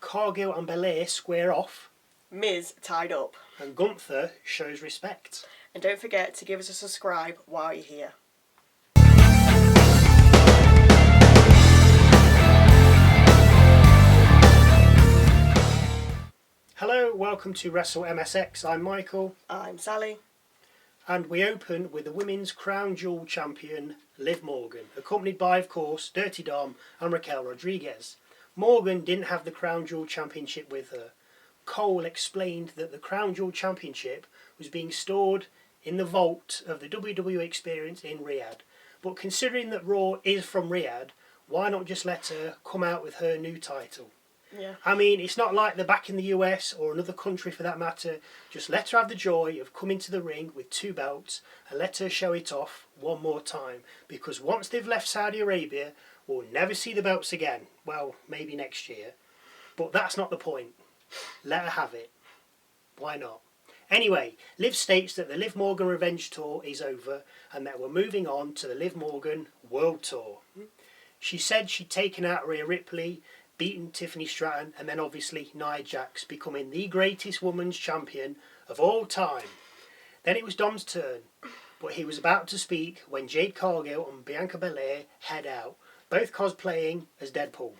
Cargill and Belair square off. Miz tied up. And Gunther shows respect. And don't forget to give us a subscribe while you're here. Hello, welcome to Wrestle MSX. I'm Michael. I'm Sally. And we open with the Women's Crown Jewel Champion, Liv Morgan, accompanied by, of course, Dirty Dom and Raquel Rodriguez. Morgan didn't have the Crown Jewel Championship with her. Cole explained that the Crown Jewel Championship was being stored in the vault of the WWE Experience in Riyadh. But considering that Raw is from Riyadh, why not just let her come out with her new title? Yeah. I mean, it's not like they're back in the US or another country for that matter. Just let her have the joy of coming to the ring with two belts and let her show it off one more time. Because once they've left Saudi Arabia, we'll never see the belts again. Well, maybe next year. But that's not the point. Let her have it. Why not? Anyway, Liv states that the Liv Morgan Revenge Tour is over and that we're moving on to the Liv Morgan World Tour. She said she'd taken out Rhea Ripley, beaten Tiffany Stratton, and then obviously Nia Jax, becoming the greatest women's champion of all time. Then it was Dom's turn, but he was about to speak when Jade Cargill and Bianca Belair head out, both cosplaying as Deadpool.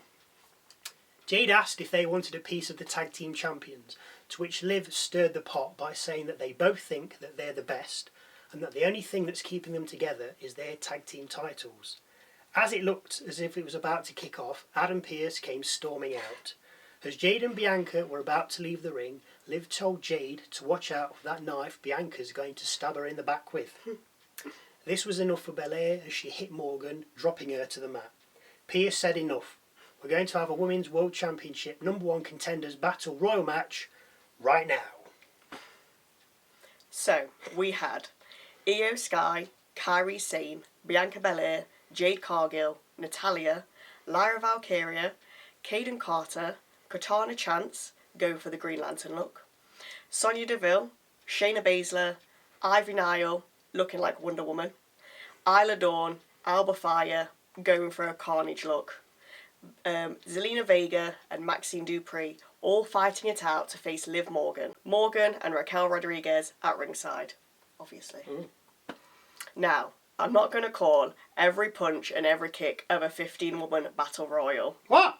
Jade asked if they wanted a piece of the tag team champions, to which Liv stirred the pot by saying that they both think that they're the best, and that the only thing that's keeping them together is their tag team titles. As it looked as if it was about to kick off, Adam Pearce came storming out. As Jade and Bianca were about to leave the ring, Liv told Jade to watch out for that knife Bianca's going to stab her in the back with. This was enough for Belair as she hit Morgan, dropping her to the mat. Pearce said enough. We're going to have a Women's World Championship #1 Contenders Battle Royal match right now. So, we had Io Skye, Kairi Sane, Bianca Belair, Jade Cargill, Natalya, Lyra Valkyria, Kayden Carter, Katarna Chance, go for the Green Lantern look, Sonya Deville, Shayna Baszler, Ivy Nile, looking like Wonder Woman, Isla Dawn, Alba Fire, going for a Carnage look, Zelina Vega and Maxine Dupree all fighting it out to face Liv Morgan. Morgan and Raquel Rodriguez at ringside, obviously. Now, I'm not going to call every punch and every kick of a 15-woman battle royal. What?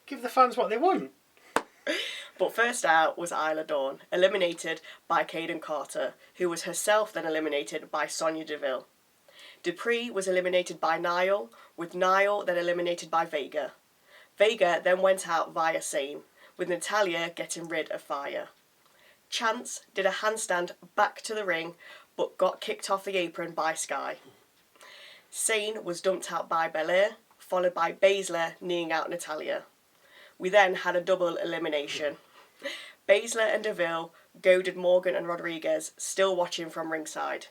Give the fans what they want. But first out was Isla Dawn, eliminated by Kayden Carter, who was herself then eliminated by Sonya Deville. Dupree was eliminated by Nile, with Nile then eliminated by Vega. Vega then went out via Sane, with Natalya getting rid of Fire. Chance did a handstand back to the ring, but got kicked off the apron by Skye. Sane was dumped out by Belair, followed by Baszler kneeing out Natalya. We then had a double elimination. Baszler and Deville goaded Morgan and Rodriguez, still watching from ringside,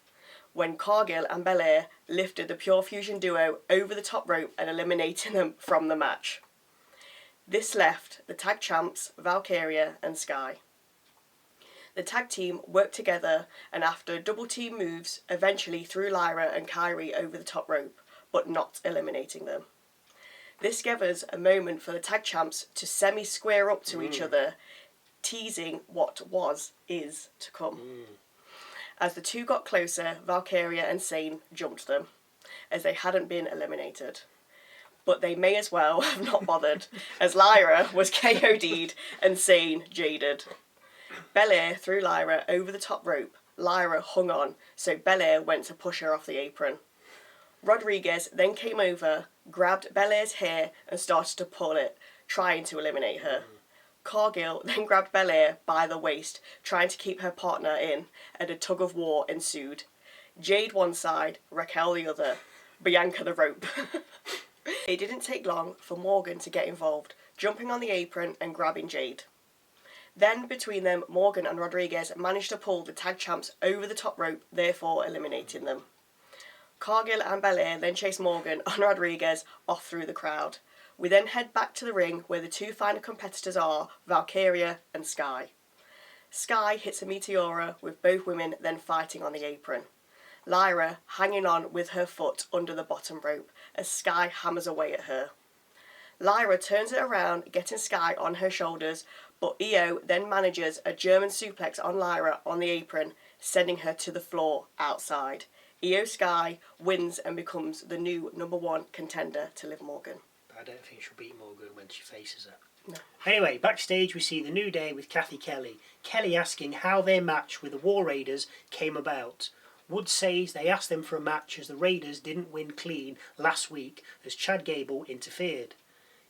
when Cargill and Belair lifted the Pure Fusion duo over the top rope and eliminating them from the match. This left the tag champs, Valkyria and Skye. The tag team worked together and after double team moves eventually threw Lyra and Kairi over the top rope, but not eliminating them. This gave us a moment for the tag champs to semi-square up to each other, teasing what is to come. As the two got closer, Valkyria and Sane jumped them, as they hadn't been eliminated. But they may as well have not bothered, as Lyra was KO'd and Sane jaded. Belair threw Lyra over the top rope. Lyra hung on, so Belair went to push her off the apron. Rodriguez then came over, grabbed Belair's hair and started to pull it, trying to eliminate her. Cargill then grabbed Belair by the waist, trying to keep her partner in, and a tug of war ensued. Jade one side, Raquel the other, Bianca the rope. It didn't take long for Morgan to get involved, jumping on the apron and grabbing Jade. Then, between them, Morgan and Rodriguez managed to pull the tag champs over the top rope, therefore eliminating them. Cargill and Belair then chased Morgan and Rodriguez off through the crowd. We then head back to the ring where the two final competitors are, Valkyria and Skye. Skye hits a Meteora with both women then fighting on the apron. Lyra hanging on with her foot under the bottom rope as Skye hammers away at her. Lyra turns it around, getting Skye on her shoulders, but Io then manages a German suplex on Lyra on the apron, sending her to the floor outside. Io Skye wins and becomes the new #1 contender to Liv Morgan. I don't think she'll beat Morgan when she faces her. No. Anyway, backstage we see the New Day with Kathy Kelly. Kelly asking how their match with the War Raiders came about. Woods says they asked them for a match as the Raiders didn't win clean last week as Chad Gable interfered.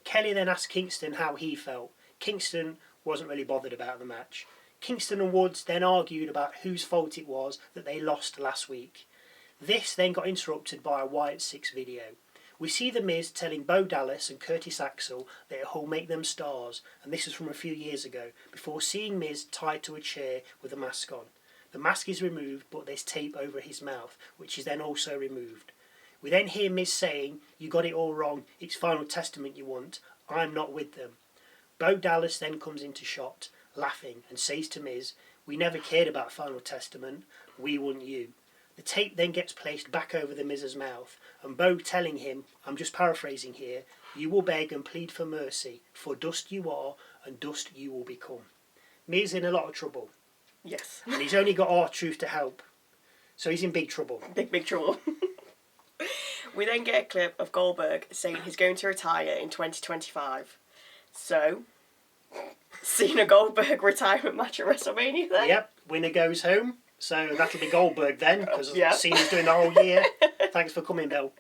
Kelly then asked Kingston how he felt. Kingston wasn't really bothered about the match. Kingston and Woods then argued about whose fault it was that they lost last week. This then got interrupted by a Wyatt Sicks video. We see The Miz telling Bo Dallas and Curtis Axel that he'll make them stars, and this is from a few years ago, before seeing Miz tied to a chair with a mask on. The mask is removed, but there's tape over his mouth, which is then also removed. We then hear Miz saying, "You got it all wrong, it's Final Testament you want, I'm not with them." Bo Dallas then comes into shot, laughing, and says to Miz, "We never cared about Final Testament, we want you." The tape then gets placed back over the Miz's mouth, and Bo telling him, I'm just paraphrasing here, "You will beg and plead for mercy, for dust you are, and dust you will become." Miz in a lot of trouble, Yes. and he's only got R-Truth to help, so he's in big trouble. Big trouble. We then get a clip of Goldberg saying he's going to retire in 2025. So, Cena Goldberg retirement match at WrestleMania then? Yep, winner goes home. So that'll be Goldberg then, because Yeah. Cena's doing the whole year. Thanks for coming, Bill.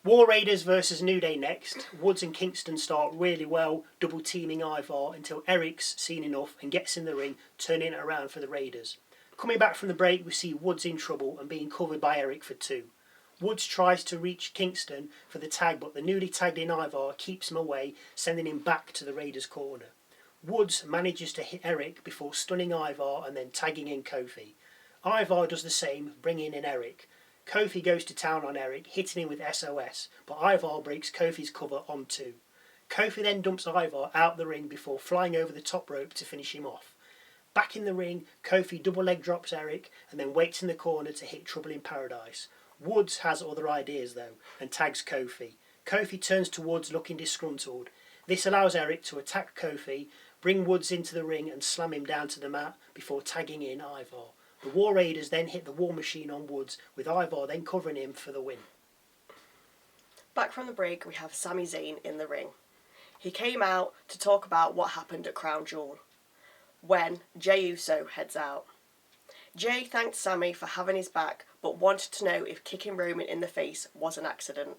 War Raiders versus New Day next. Woods and Kingston start really well, double teaming Ivar until Eric's seen enough and gets in the ring, turning it around for the Raiders. Coming back from the break, we see Woods in trouble and being covered by Eric for 2. Woods tries to reach Kingston for the tag, but the newly tagged in Ivar keeps him away, sending him back to the Raiders' corner. Woods manages to hit Eric before stunning Ivar and then tagging in Kofi. Ivar does the same, bringing in Eric. Kofi goes to town on Eric, hitting him with SOS, but Ivar breaks Kofi's cover on 2. Kofi then dumps Ivar out the ring before flying over the top rope to finish him off. Back in the ring, Kofi double leg drops Eric and then waits in the corner to hit Trouble in Paradise. Woods has other ideas though and tags Kofi. Kofi turns to Woods looking disgruntled. This allows Eric to attack Kofi, bring Woods into the ring and slam him down to the mat before tagging in Ivar. The War Raiders then hit the War Machine on Woods, with Ivar then covering him for the win. Back from the break, we have Sami Zayn in the ring. He came out to talk about what happened at Crown Jewel, when Jey Uso heads out. Jey thanked Sami for having his back, but wanted to know if kicking Roman in the face was an accident.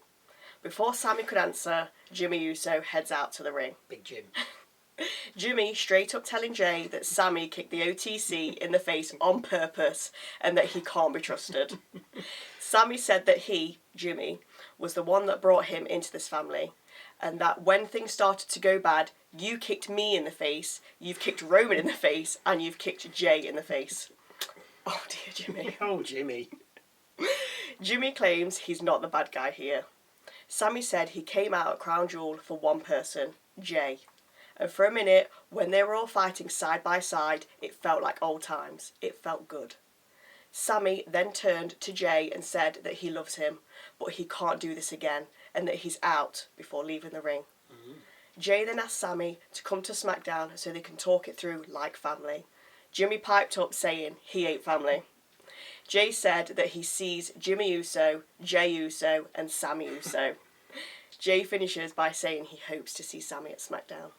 Before Sami could answer, Jimmy Uso heads out to the ring. Big Jim. Jimmy straight up telling Jey that Sami kicked the OTC in the face on purpose and that he can't be trusted. Sami said that he, Jimmy, was the one that brought him into this family, and that when things started to go bad, you kicked me in the face, you've kicked Roman in the face, and you've kicked Jey in the face. Oh dear, Jimmy. Oh, Jimmy. Jimmy claims he's not the bad guy here. Sami said he came out at Crown Jewel for one person, Jey. And for a minute, when they were all fighting side by side, it felt like old times. It felt good. Sami then turned to Jey and said that he loves him, but he can't do this again, and that he's out before leaving the ring. Jey then asked Sami to come to SmackDown so they can talk it through like family. Jimmy piped up saying he ain't family. Jey said that he sees Jimmy Uso, Jey Uso, and Sami Uso. Jey finishes by saying he hopes to see Sami at SmackDown.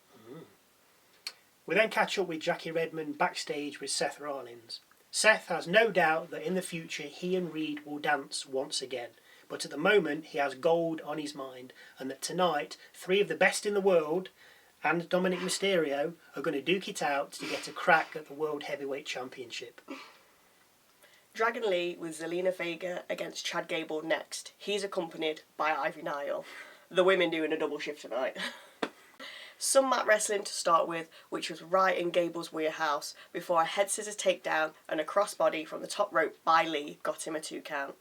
We then catch up with Jackie Redmond backstage with Seth Rollins. Seth has no doubt that in the future he and Reed will dance once again, but at the moment he has gold on his mind, and that tonight 3 of the best in the world and Dominic Mysterio are going to duke it out to get a crack at the World Heavyweight Championship. Dragon Lee with Zelina Vega against Chad Gable next. He's accompanied by Ivy Nile. The women doing a double shift tonight. Some mat wrestling to start with, which was right in Gable's wheelhouse, before a head scissors takedown and a crossbody from the top rope by Lee got him a 2 count.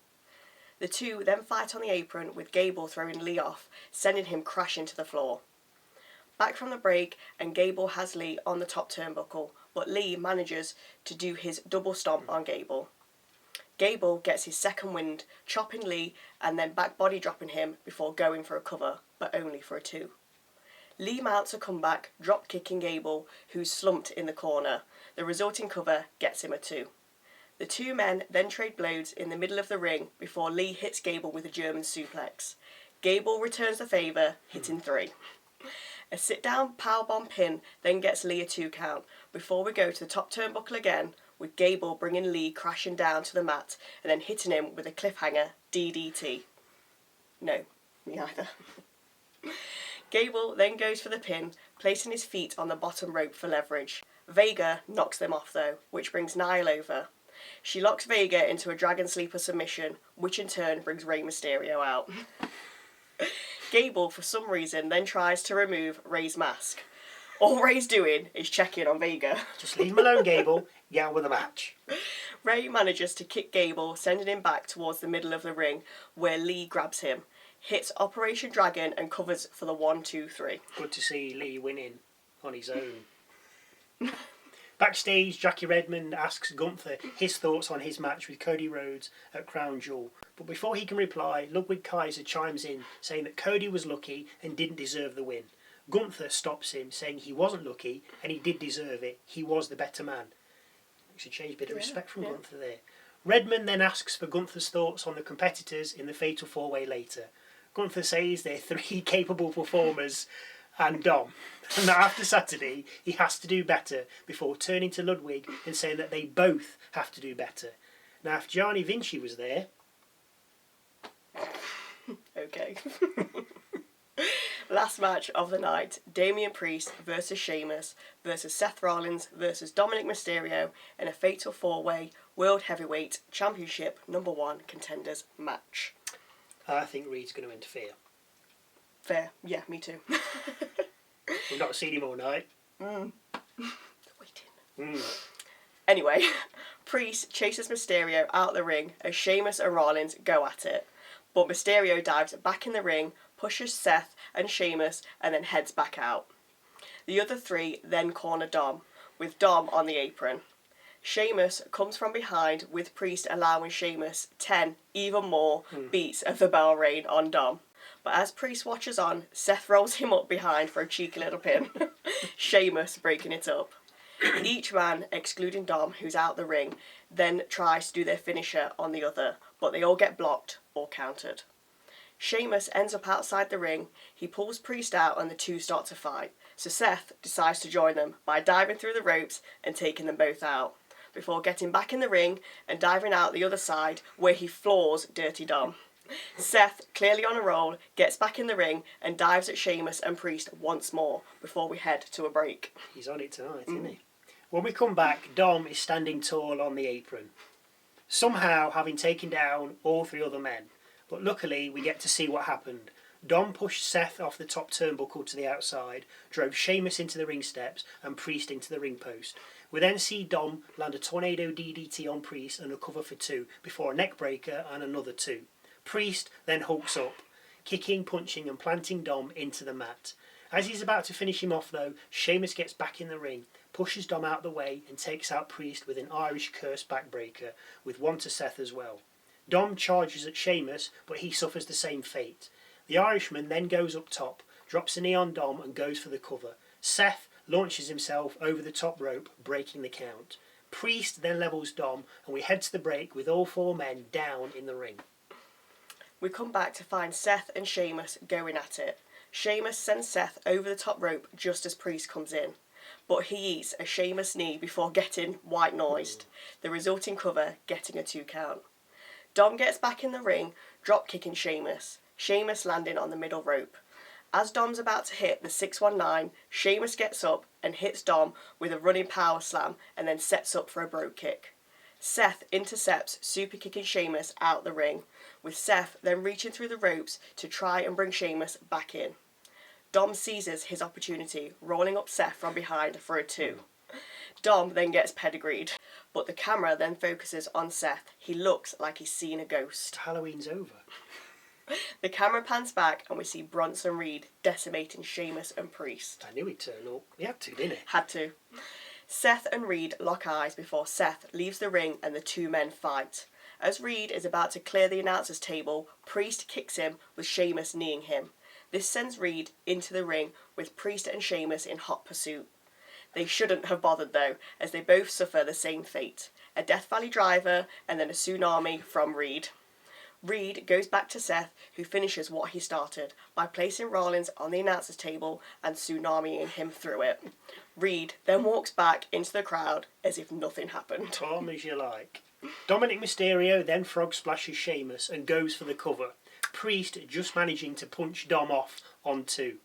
The two then fight on the apron with Gable throwing Lee off, sending him crashing to the floor. Back from the break, and Gable has Lee on the top turnbuckle, but Lee manages to do his double stomp on Gable. Gable gets his second wind, chopping Lee and then back body dropping him before going for a cover, but only for a 2. Lee mounts a comeback, drop-kicking Gable, who's slumped in the corner. The resulting cover gets him a 2. The two men then trade blows in the middle of the ring before Lee hits Gable with a German suplex. Gable returns the favour, hitting 3. A sit-down powerbomb pin then gets Lee a 2 count, before we go to the top turnbuckle again, with Gable bringing Lee crashing down to the mat and then hitting him with a cliffhanger DDT. No, me either. Gable then goes for the pin, placing his feet on the bottom rope for leverage. Vega knocks them off though, which brings Nile over. She locks Vega into a Dragon Sleeper submission, which in turn brings Rey Mysterio out. Gable, for some reason, then tries to remove Rey's mask. All Rey's doing is checking on Vega. Just leave him alone, Gable. Get on with the match. Rey manages to kick Gable, sending him back towards the middle of the ring, where Lee grabs him, hits Operation Dragon and covers for the 1-2-3. Good to see Lee winning on his own. Backstage, Jackie Redmond asks Gunther his thoughts on his match with Cody Rhodes at Crown Jewel. But before he can reply, Ludwig Kaiser chimes in, saying that Cody was lucky and didn't deserve the win. Gunther stops him, saying he wasn't lucky and he did deserve it. He was the better man. Exchange a bit of respect from Gunther there. Redmond then asks for Gunther's thoughts on the competitors in the Fatal 4-Way later. Gunther says they're 3 capable performers and Dom, and that after Saturday he has to do better, before turning to Ludwig and saying that they both have to do better. Now if Gianni Vinci was there... Okay. Last match of the night, Damian Priest versus Sheamus versus Seth Rollins versus Dominic Mysterio in a Fatal 4-Way World Heavyweight Championship #1 Contenders match. I think Reed's going to interfere. Fair. Yeah, me too. We've not seen him all night. Waiting. Anyway, Priest chases Mysterio out the ring as Sheamus and Rollins go at it. But Mysterio dives back in the ring, pushes Seth and Sheamus, and then heads back out. The other 3 then corner Dom, with Dom on the apron. Sheamus comes from behind, with Priest allowing Sheamus 10, even more, beats of the bell reign on Dom. But as Priest watches on, Seth rolls him up behind for a cheeky little pin. Sheamus breaking it up. Each man, excluding Dom, who's out the ring, then tries to do their finisher on the other, but they all get blocked or countered. Sheamus ends up outside the ring, he pulls Priest out and the 2 start to fight, so Seth decides to join them by diving through the ropes and taking them both out, before getting back in the ring and diving out the other side where he floors Dirty Dom. Seth, clearly on a roll, gets back in the ring and dives at Sheamus and Priest once more before we head to a break. He's on it tonight, isn't he? When we come back, Dom is standing tall on the apron, somehow having taken down all 3 other men. But luckily, we get to see what happened. Dom pushed Seth off the top turnbuckle to the outside, drove Sheamus into the ring steps and Priest into the ring post. We then see Dom land a tornado DDT on Priest and a cover for 2, before a neckbreaker and another 2. Priest then hulks up, kicking, punching and planting Dom into the mat. As he's about to finish him off though, Sheamus gets back in the ring, pushes Dom out the way and takes out Priest with an Irish curse backbreaker, with one to Seth as well. Dom charges at Sheamus, but he suffers the same fate. The Irishman then goes up top, drops a knee on Dom and goes for the cover. Seth launches himself over the top rope, breaking the count. Priest then levels Dom and we head to the break with all 4 men down in the ring. We come back to find Seth and Sheamus going at it. Sheamus sends Seth over the top rope just as Priest comes in, but he eats a Sheamus knee before getting white noised, the resulting cover getting a 2 count. Dom gets back in the ring, drop kicking Sheamus, Sheamus landing on the middle rope. As Dom's about to hit the 619, Sheamus gets up and hits Dom with a running power slam and then sets up for a brogue kick. Seth intercepts, super kicking Sheamus out the ring, with Seth then reaching through the ropes to try and bring Sheamus back in. Dom seizes his opportunity, rolling up Seth from behind for a 2. Dom then gets pedigreed, but the camera then focuses on Seth. He looks like he's seen a ghost. Halloween's over. The camera pans back and we see Bronson Reed decimating Sheamus and Priest. I knew he'd turn up. He had to, didn't he? Had to. Seth and Reed lock eyes before Seth leaves the ring and the 2 men fight. As Reed is about to clear the announcer's table, Priest kicks him with Sheamus kneeing him. This sends Reed into the ring with Priest and Sheamus in hot pursuit. They shouldn't have bothered though, as they both suffer the same fate. A Death Valley driver and then a tsunami from Reed. Reed goes back to Seth, who finishes what he started by placing Rollins on the announcer's table and tsunamiing him through it. Reed then walks back into the crowd as if nothing happened. Calm as you like. Dominic Mysterio then frog splashes Sheamus and goes for the cover. Priest just managing to punch Dom off on 2.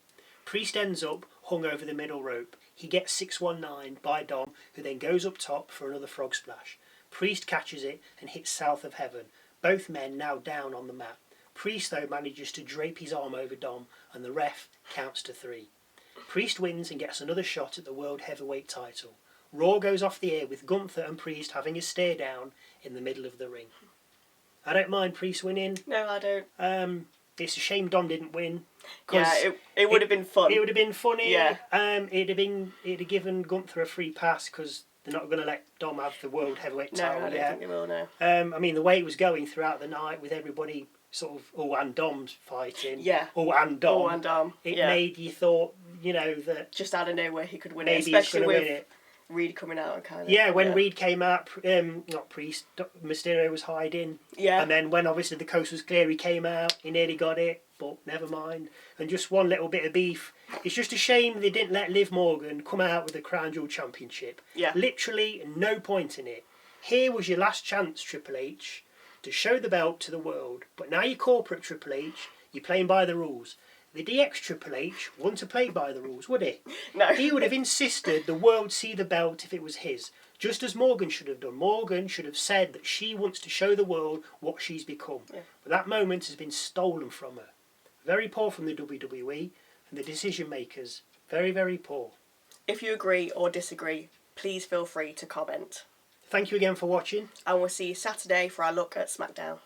Priest ends up hung over the middle rope. He gets 619 by Dom, who then goes up top for another frog splash. Priest catches it and hits south of heaven. Both men now down on the mat. Priest, though, manages to drape his arm over Dom, and the ref counts to 3. Priest wins and gets another shot at the World Heavyweight title. Raw goes off the air with Gunther and Priest having a stare down in the middle of the ring. I don't mind Priest winning. No, I don't. It's a shame Dom didn't win. Yeah, it would have been fun. It would have been funny. Yeah. It'd have given Gunther a free pass because they're not going to let Dom have the World Heavyweight title. No, I don't think they will, no. I mean, the way it was going throughout the night with everybody sort of, and Dom's fighting. Yeah. And Dom. And Dom. It made you thought, that... Just out of nowhere he could win it, maybe especially he's with win it. Reed coming out and kind of... Yeah, when Reed came out, not Priest, Mysterio was hiding. Yeah. And then when obviously the coast was clear, he came out, he nearly got it, but never mind. And just one little bit of beef. It's just a shame they didn't let Liv Morgan come out with the Crown Jewel Championship. Yeah. Literally no point in it. Here was your last chance, Triple H, to show the belt to the world. But now you're corporate Triple H, you're playing by the rules. The DX Triple H wouldn't have played by the rules, would he? No. He would have insisted the world see the belt if it was his. Just as Morgan should have done. Morgan should have said that she wants to show the world what she's become. Yeah. But that moment has been stolen from her. Very poor from the WWE and the decision makers. Very, very poor. If you agree or disagree, please feel free to comment. Thank you again for watching. And we'll see you Saturday for our look at SmackDown.